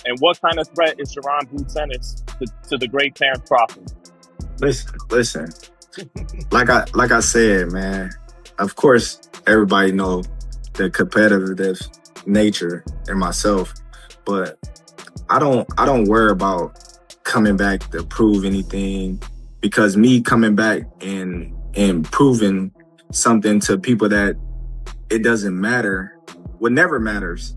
And what kind of threat is Jaron Boots Ennis to the great Terence Crawford? Listen. like I said, man. Of course, everybody know the competitive nature in myself, but I don't worry about coming back to prove anything, because me coming back and proving something to people that it doesn't matter, what never matters.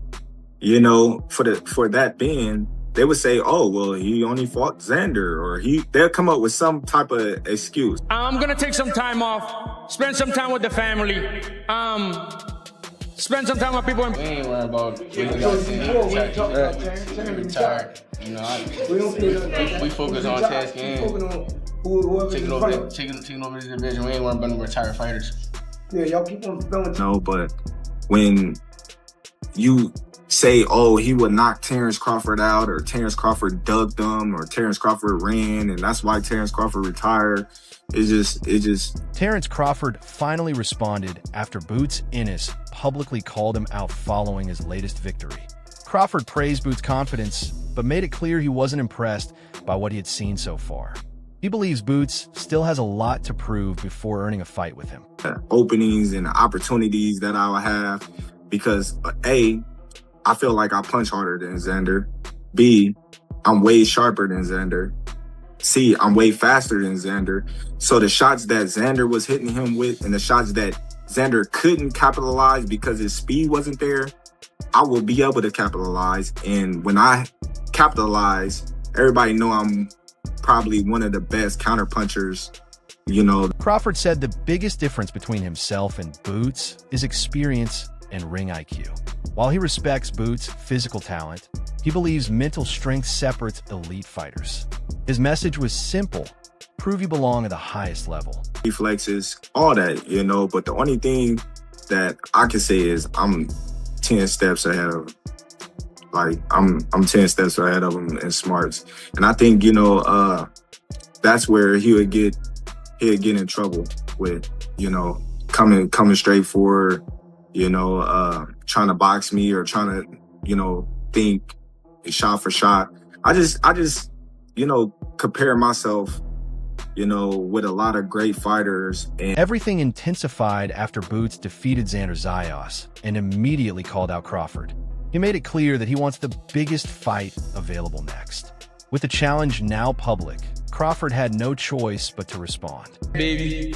You know, for that being, they would say, oh, well, he only fought Xander, or they'll come up with some type of excuse. I'm gonna take some time off, spend some time with the family, spend some time with people. We ain't worried about retired. You know, we focus on tasking, taking over this division. We ain't worried about retired fighters. Yeah, y'all keep on going. No, but when you say, oh, he would knock Terence Crawford out, or Terence Crawford dugged him, or Terence Crawford ran, and that's why Terence Crawford retired. It just. Terence Crawford finally responded after Boots Ennis publicly called him out following his latest victory. Crawford praised Boots' confidence, but made it clear he wasn't impressed by what he had seen so far. He believes Boots still has a lot to prove before earning a fight with him. Openings and opportunities that I will have, because A, I feel like I punch harder than Xander. B, I'm way sharper than Xander. C, I'm way faster than Xander. So the shots that Xander was hitting him with, and the shots that Xander couldn't capitalize because his speed wasn't there, I will be able to capitalize. And when I capitalize, everybody know I'm probably one of the best counter punchers, you know. Crawford said the biggest difference between himself and Boots is experience and ring IQ. While he respects Boots' physical talent, he believes mental strength separates elite fighters. His message was simple: prove you belong at the highest level. Reflexes, all that, you know, but the only thing that I can say is I'm 10 steps ahead of him. Like, I'm 10 steps ahead of him in smarts. And I think, you know, that's where he'll get in trouble with, you know, coming straight forward, you know, trying to box me, or trying to, you know, think shot for shot. I just, you know, compare myself, you know, with a lot of great fighters. And everything intensified after Boots defeated Xander Zayas and immediately called out Crawford. He made it clear that he wants the biggest fight available next. With the challenge now public, Crawford had no choice but to respond. Baby,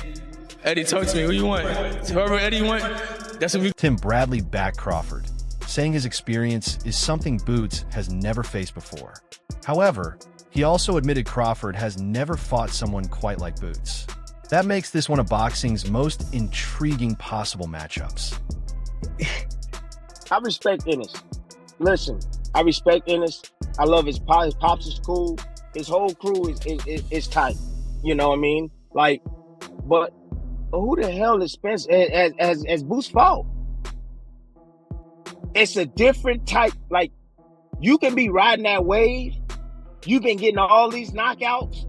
Eddie, talk to me. Who you want? Whoever Eddie want, that's what we... Tim Bradley backed Crawford, saying his experience is something Boots has never faced before. However, he also admitted Crawford has never fought someone quite like Boots. That makes this one of boxing's most intriguing possible matchups. I respect Ennis. Listen, I respect Ennis. I love his pops. His pops is cool. His whole crew is tight. You know what I mean? Like, but who the hell is Spence as Boots fought? It's a different type. Like, you can be riding that wave. You've been getting all these knockouts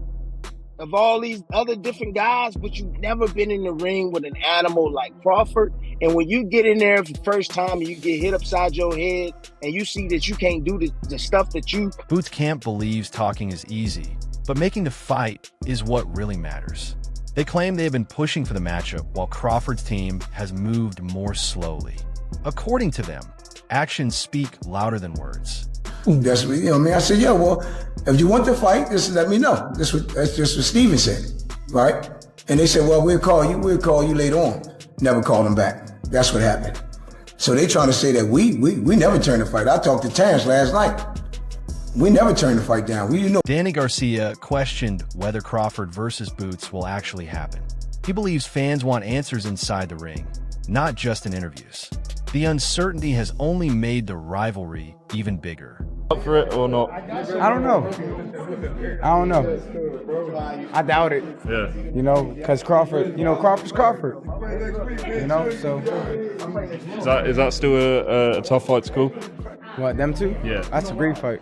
of all these other different guys, but you've never been in the ring with an animal like Crawford. And when you get in there for the first time and you get hit upside your head and you see that you can't do the stuff that you... Boots camp believes talking is easy, but making the fight is what really matters. They claim they have been pushing for the matchup while Crawford's team has moved more slowly. According to them, actions speak louder than words. That's what, you know what I mean? I said, yeah, well, if you want to fight, just let me know. That's just what Steven said, right? And they said, well, we'll call you later on. Never called him back. That's what happened. So they trying to say that we never turned the fight. I talked to Terence last night. We never turned the fight down. Danny Garcia questioned whether Crawford versus Boots will actually happen. He believes fans want answers inside the ring, not just in interviews. The uncertainty has only made the rivalry even bigger. Up for it or not? I don't know. I doubt it. Yeah. You know, because Crawford's Crawford. You know, so. Is that still a tough fight to call? What, them two? Yeah. That's a great fight.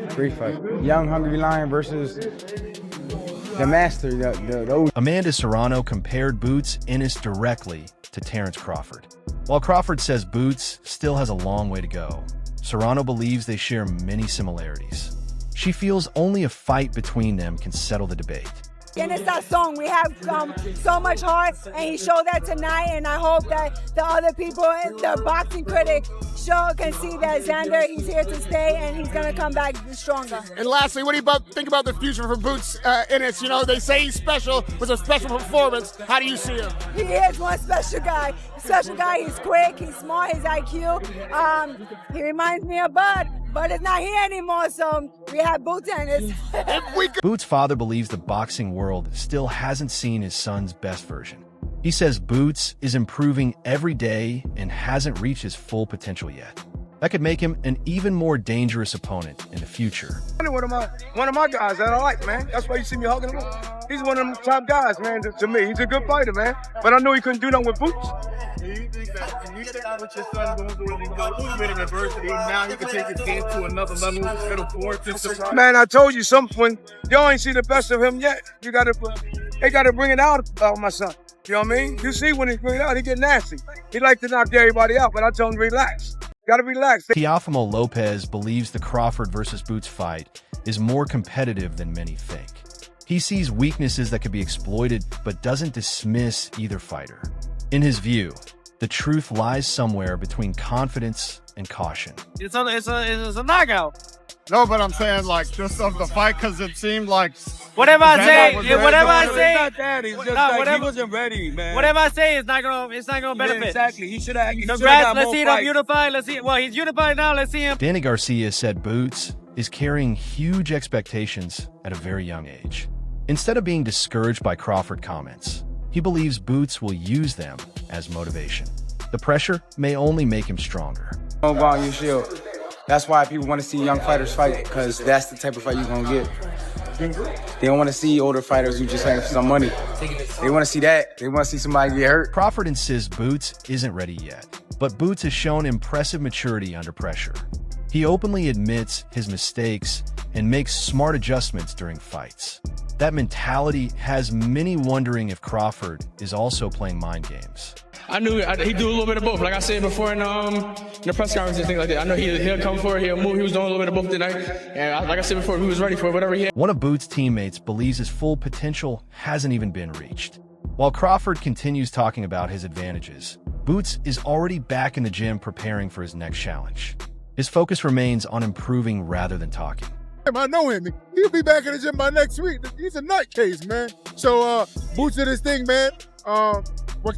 Great fight. Young Hungry Lion versus the master, the old. Amanda Serrano compared Boots Ennis directly to Terence Crawford. While Crawford says Boots still has a long way to go, Serrano believes they share many similarities. She feels only a fight between them can settle the debate. And it's that song. We have so much heart, and he showed that tonight, and I hope that the other people, the boxing critics, can see that Xander, he's here to stay, and he's going to come back stronger. And lastly, what do you think about the future for Boots Ennis? You know, they say he's special, was a special performance. How do you see him? He is one special guy. He's quick, he's smart, his IQ. He reminds me of Bud. But it's not here anymore, so we have Boots Ennis. Boots' father believes the boxing world still hasn't seen his son's best version. He says Boots is improving every day and hasn't reached his full potential yet. That could make him an even more dangerous opponent in the future. One of my guys that I like, man. That's why you see me hugging him. He's one of them top guys, man, to me. He's a good fighter, man. But I knew he couldn't do nothing with Boots. Do you think that when you think what your son going through and go through with adversity, now he can take his game to another level, middle forward? Man, I told you something. Y'all ain't see the best of him yet. They gotta bring it out about my son. You know what I mean? You see when he bring it out, he get nasty. He like to knock everybody out, but I tell him to relax. Gotta relax. Teofimo Lopez believes the Crawford versus Boots fight is more competitive than many think. He sees weaknesses that could be exploited, but doesn't dismiss either fighter. In his view, the truth lies somewhere between confidence and caution. It's a knockout. No, but I'm saying like just of the fight because it seemed like whatever I say, it's not that. He's just he wasn't ready, man. Whatever I say, it's not gonna benefit. Yeah, exactly. He should have. Congrats. Let's see him unified. Let's see. Well, he's unified now. Let's see him. Danny Garcia said Boots is carrying huge expectations at a very young age. Instead of being discouraged by Crawford comments, he believes Boots will use them as motivation. The pressure may only make him stronger. Don't go on your shield. That's why people want to see young fighters fight, because that's the type of fight you're going to get. They don't want to see older fighters who just have some money. They want to see that. They want to see somebody get hurt. Crawford insists Boots isn't ready yet, but Boots has shown impressive maturity under pressure. He openly admits his mistakes and makes smart adjustments during fights. That mentality has many wondering if Crawford is also playing mind games. I knew he'd do a little bit of both. Like I said before in the press conference and things like that. I know he'll come forward, he'll move. He was doing a little bit of both tonight. And like I said before, he was ready for whatever he had. One of Boots' teammates believes his full potential hasn't even been reached. While Crawford continues talking about his advantages, Boots is already back in the gym preparing for his next challenge. His focus remains on improving rather than talking. I know him. He'll be back in the gym by next week. He's a nutcase, man. So Boots did his thing, man.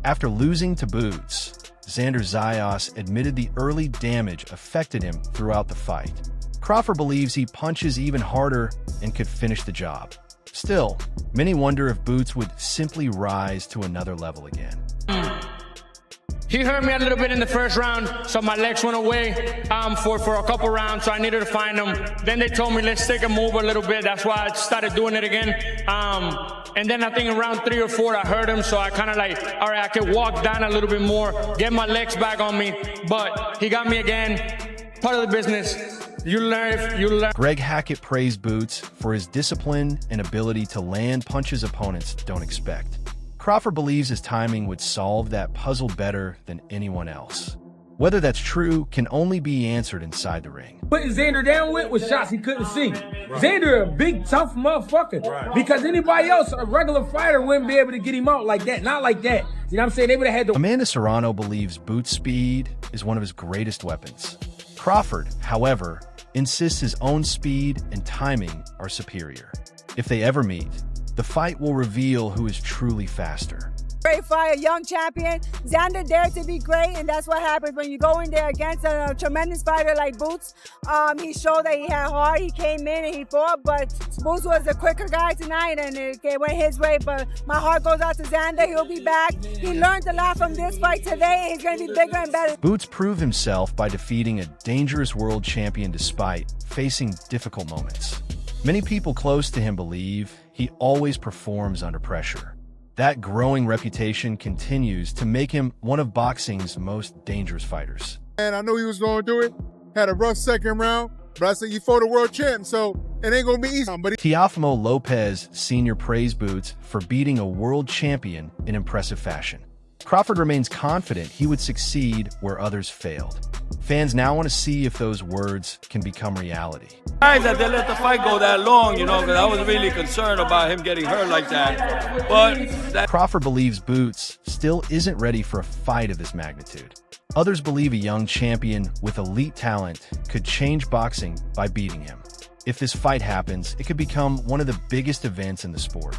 After losing to Boots, Xander Zayas admitted the early damage affected him throughout the fight. Crawford believes he punches even harder and could finish the job. Still, many wonder if Boots would simply rise to another level again. He hurt me a little bit in the first round, so my legs went away for a couple rounds, so I needed to find them. Then they told me, let's take a move a little bit. That's why I started doing it again. And then I think in round 3 or 4, I hurt him, so I kind of like, all right, I could walk down a little bit more, get my legs back on me. But he got me again. Part of the business. You learn. Greg Hackett praised Boots for his discipline and ability to land punches opponents don't expect. Crawford believes his timing would solve that puzzle better than anyone else. Whether that's true can only be answered inside the ring. Putting Xander down with was shots he couldn't see. Xander a big, tough motherfucker. Because anybody else, a regular fighter, wouldn't be able to get him out like that. Not like that. You know what I'm saying? They would have had to... Amanda Serrano believes Boots' speed is one of his greatest weapons. Crawford, however, insists his own speed and timing are superior. If they ever meet, the fight will reveal who is truly faster. Great fight, a young champion. Xander dared to be great, and that's what happens when you go in there against a tremendous fighter like Boots. He showed that he had heart. He came in and he fought, but Boots was a quicker guy tonight, and it went his way. But my heart goes out to Xander. He'll be back. He learned a lot from this fight today. He's going to be bigger and better. Boots proved himself by defeating a dangerous world champion despite facing difficult moments. Many people close to him believe he always performs under pressure. That growing reputation continues to make him one of boxing's most dangerous fighters. And I knew he was going to do it. Had a rough second round, but I said you fought a world champ, so it ain't going to be easy. But Teofimo Lopez Sr. praised Boots for beating a world champion in impressive fashion. Crawford remains confident he would succeed where others failed. Fans now want to see if those words can become reality. That they let the fight go that long, you know, because I was really concerned about him getting hurt like that. But Crawford believes Boots still isn't ready for a fight of this magnitude. Others believe a young champion with elite talent could change boxing by beating him. If this fight happens, it could become one of the biggest events in the sport.